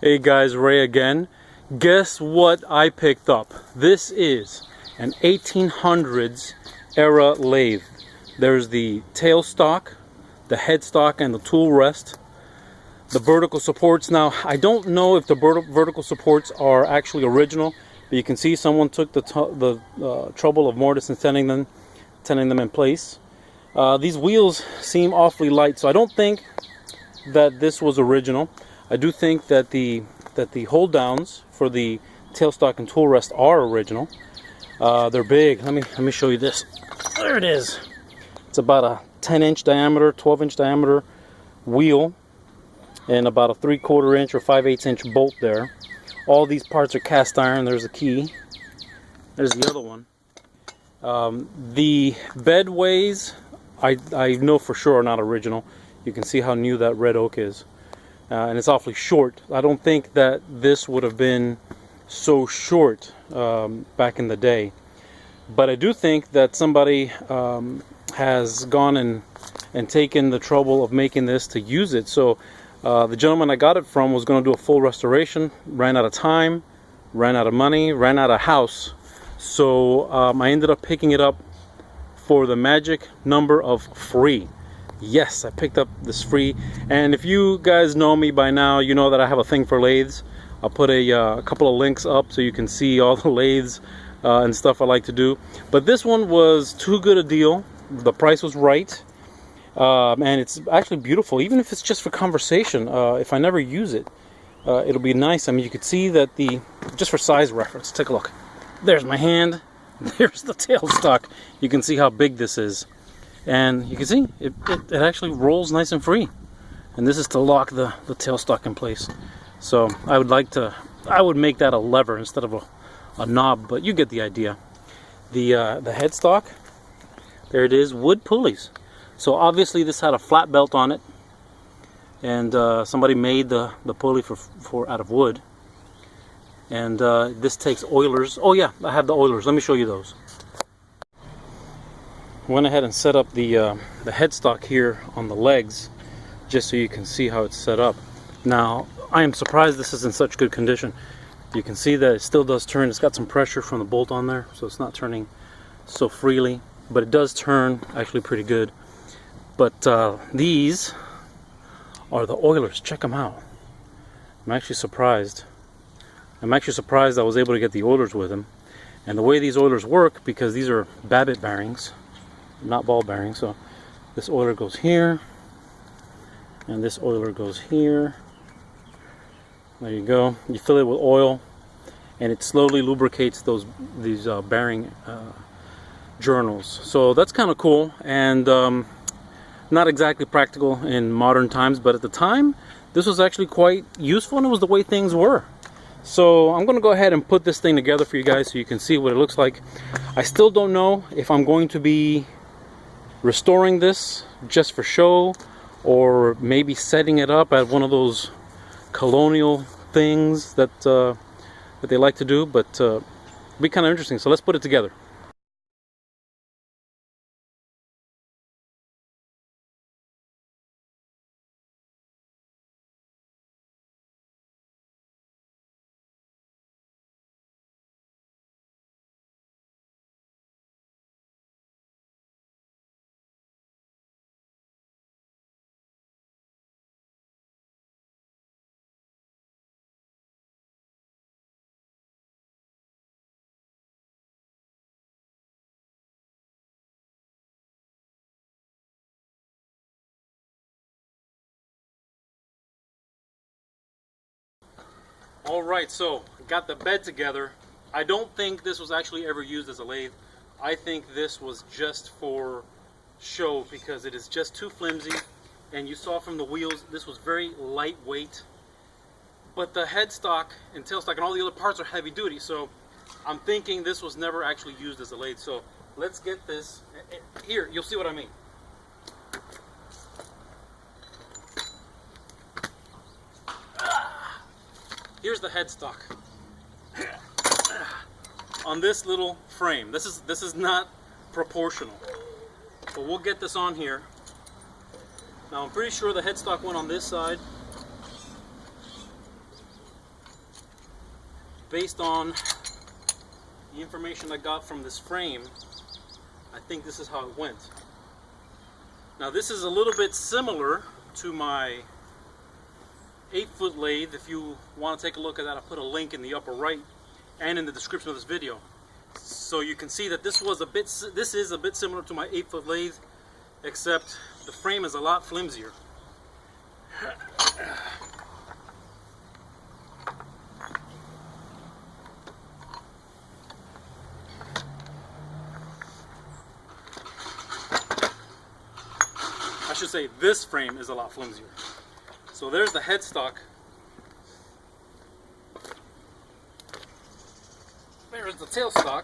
Hey guys, Ray again. Guess what I picked up? This is an 1800s era lathe. There's the tailstock, the headstock, and the tool rest. The vertical supports. Now, I don't know if the vertical supports are actually original, but you can see someone took the trouble of mortise and tending them in place. These wheels seem awfully light, so I don't think that this was original. I do think that the hold downs for the tailstock and tool rest are original. They're big. Let me show you this. There it is. It's about a 10-inch diameter, 12-inch diameter wheel, and about a 3/4 inch or 5/8 inch bolt there. All these parts are cast iron. There's a key. There's the other one. The bedways, I know for sure are not original. You can see how new that red oak is. And it's awfully short. I don't think that this would have been so short back in the day. But I do think that somebody has gone and taken the trouble of making this to use it. So the gentleman I got it from was going to do a full restoration, ran out of time, ran out of money, ran out of house. So I ended up picking it up for the magic number of free. Yes, I picked up this free. And if you guys know me by now, you know that I have a thing for lathes. I'll put a couple of links up so you can see all the lathes and stuff I like to do. But this one was too good a deal. The price was right. And it's actually beautiful, even if it's just for conversation. If I never use it, it'll be nice. I mean, you could see that just for size reference, take a look. There's my hand. There's the tailstock. You can see how big this is. And you can see it actually rolls nice and free. And this is to lock the tailstock in place. So I would make that a lever instead of a knob, but you get the idea. The headstock, there it is, wood pulleys. So obviously this had a flat belt on it, and somebody made the pulley for out of wood. And this takes oilers. Oh yeah, I have the oilers. Let me show you those. Went ahead and set up the headstock here on the legs, just so you can see how it's set up. Now, I am surprised this is in such good condition. You can see that it still does turn. It's got some pressure from the bolt on there, so it's not turning so freely, but it does turn actually pretty good. But these are the oilers. Check them out. I'm actually surprised. I was able to get the oilers with them. And the way these oilers work, because these are Babbitt bearings, not ball bearings, so this oiler goes here and this oiler goes here. There you go. You fill it with oil and it slowly lubricates these bearing journals. So that's kind of cool, and not exactly practical in modern times, but at the time this was actually quite useful, and it was the way things were. So I'm going to go ahead and put this thing together for you guys so you can see what it looks like. I still don't know if I'm going to be restoring this just for show, or maybe setting it up at one of those colonial things that they like to do, but it'll be kind of interesting. So let's put it together. Alright, so got the bed together. I don't think this was actually ever used as a lathe. I think this was just for show because it is just too flimsy. And you saw from the wheels, this was very lightweight. But the headstock and tailstock and all the other parts are heavy duty. So I'm thinking this was never actually used as a lathe. So let's get this. Here, you'll see what I mean. Here's the headstock on this little frame. This is not proportional, but we'll get this on here. Now I'm pretty sure the headstock went on this side, based on the information I got from this frame, I think this is how it went. Now this is a little bit similar to my 8-foot lathe. If you want to take a look at that, I'll put a link in the upper right and in the description of this video. So you can see that this is a bit similar to my 8-foot lathe, except the frame is a lot flimsier. I should say this frame is a lot flimsier. So there's the headstock. There's the tailstock.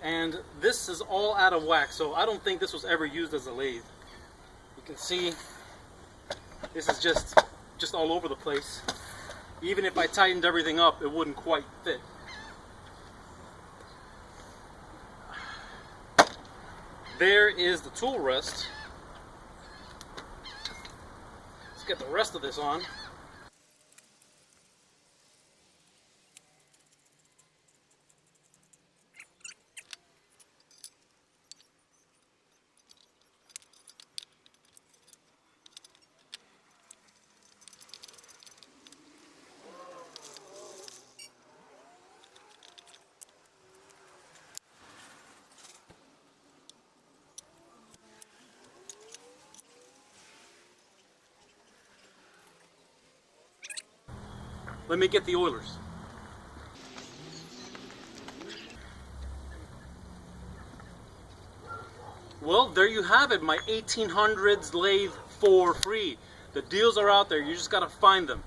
And this is all out of whack, so I don't think this was ever used as a lathe. You can see this is just all over the place. Even if I tightened everything up, it wouldn't quite fit. There is the tool rest. Let's get the rest of this on. Let me get the oilers. Well, there you have it, my 1800s lathe for free. The deals are out there, you just gotta find them.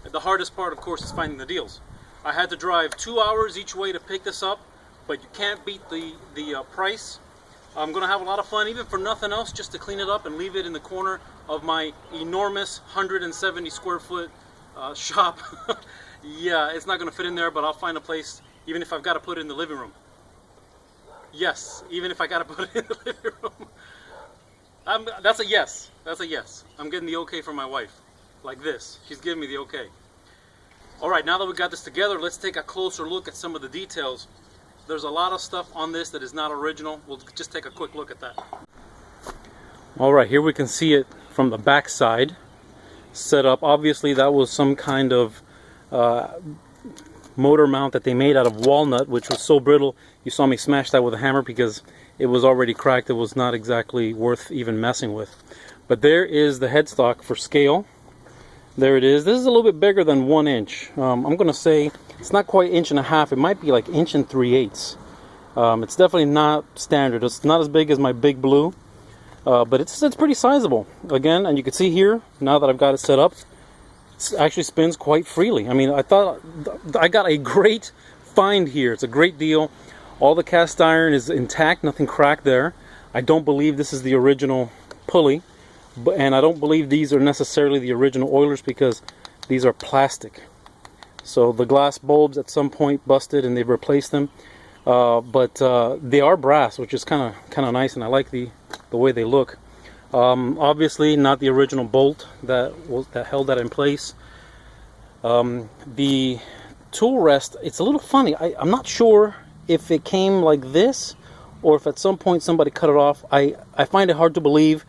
The hardest part, of course, is finding the deals. I had to drive 2 hours each way to pick this up, but you can't beat the price. I'm gonna have a lot of fun, even for nothing else, just to clean it up and leave it in the corner of my enormous 170 square foot shop. Yeah, it's not going to fit in there, but I'll find a place, even if I've got to put it in the living room. Yes, even if I got to put it in the living room. That's a yes. That's a yes. I'm getting the okay from my wife. Like this. She's giving me the okay. Alright, now that we got this together, let's take a closer look at some of the details. There's a lot of stuff on this that is not original. We'll just take a quick look at that. Alright, here we can see it from the back side. Set up. Obviously that was some kind of motor mount that they made out of walnut, which was so brittle you saw me smash that with a hammer because it was already cracked. It was not exactly worth even messing with. But there is the headstock for scale. There it is. This is a little bit bigger than 1 inch. I'm gonna say it's not quite 1.5 inches. It might be like 1 3/8. It's definitely not standard. It's not as big as my big blue. But it's pretty sizable again, and you can see here now that I've got it set up, it actually spins quite freely. I mean, I thought I got a great find here. It's a great deal. All the cast iron is intact, nothing cracked there. I don't believe this is the original pulley, and I don't believe these are necessarily the original oilers because these are plastic. So the glass bulbs at some point busted and they've replaced them. But they are brass, which is kind of nice, and I like the way they look. Obviously not the original bolt that held that in place. The tool rest, it's a little funny. I'm not sure if it came like this or if at some point somebody cut it off. I find it hard to believe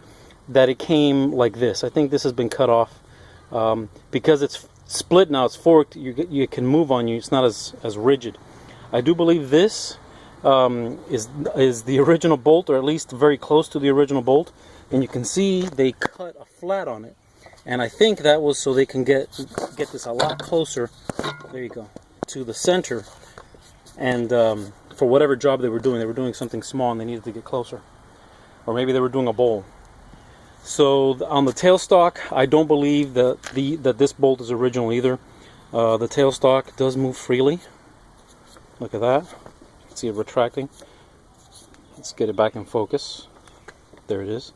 that it came like this. I think this has been cut off because it's split now, it's forked. You can move on you. It's not as rigid. I do believe this is the original bolt, or at least very close to the original bolt. And you can see they cut a flat on it. And I think that was so they can get this a lot closer, there you go, to the center. And for whatever job they were doing something small and they needed to get closer. Or maybe they were doing a bowl. So on the tailstock, I don't believe that this bolt is original either. The tailstock does move freely. Look at that. You can see it retracting. Let's get it back in focus. There it is.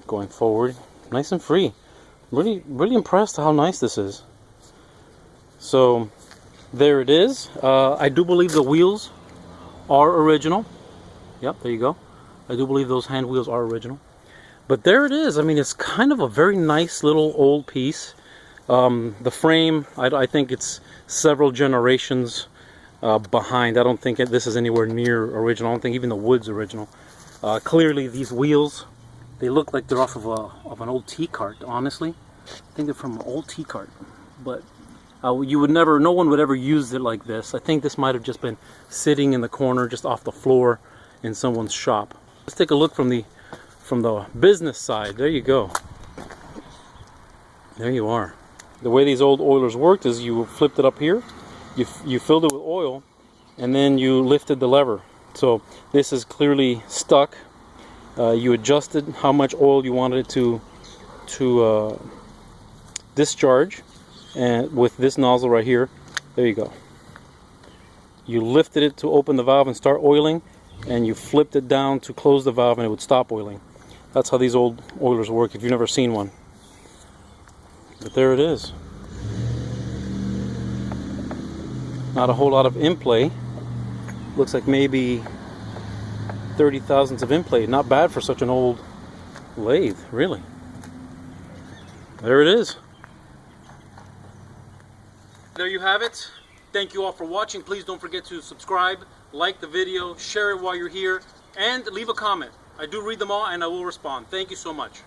Going forward. Nice and free. Really impressed how nice this is. So there it is. I do believe the wheels are original. Yep, there you go. I do believe those hand wheels are original. But there it is. I mean, it's kind of a very nice little old piece. The frame, I think it's several generations behind. I don't think this is anywhere near original. I don't think even the wood's original. Clearly these wheels, they look like they're off of an old tea cart, honestly. I think they're from an old tea cart, but you would never, no one would ever use it like this. I think this might have just been sitting in the corner, just off the floor in someone's shop. Let's take a look from the business side. There you go. There you are. The way these old oilers worked is you flipped it up here, you filled it with oil, and then you lifted the lever. So this is clearly stuck. You adjusted how much oil you wanted it to discharge, and with this nozzle right here, there you go. You lifted it to open the valve and start oiling, and you flipped it down to close the valve and it would stop oiling. That's how these old oilers work if you've never seen one. But there it is. Not a whole lot of in-play. Looks like maybe 30 thousandths of in-play. Not bad for such an old lathe, really. There it is. There you have it. Thank you all for watching. Please don't forget to subscribe, like the video, share it while you're here, and leave a comment. I do read them all and I will respond. Thank you so much.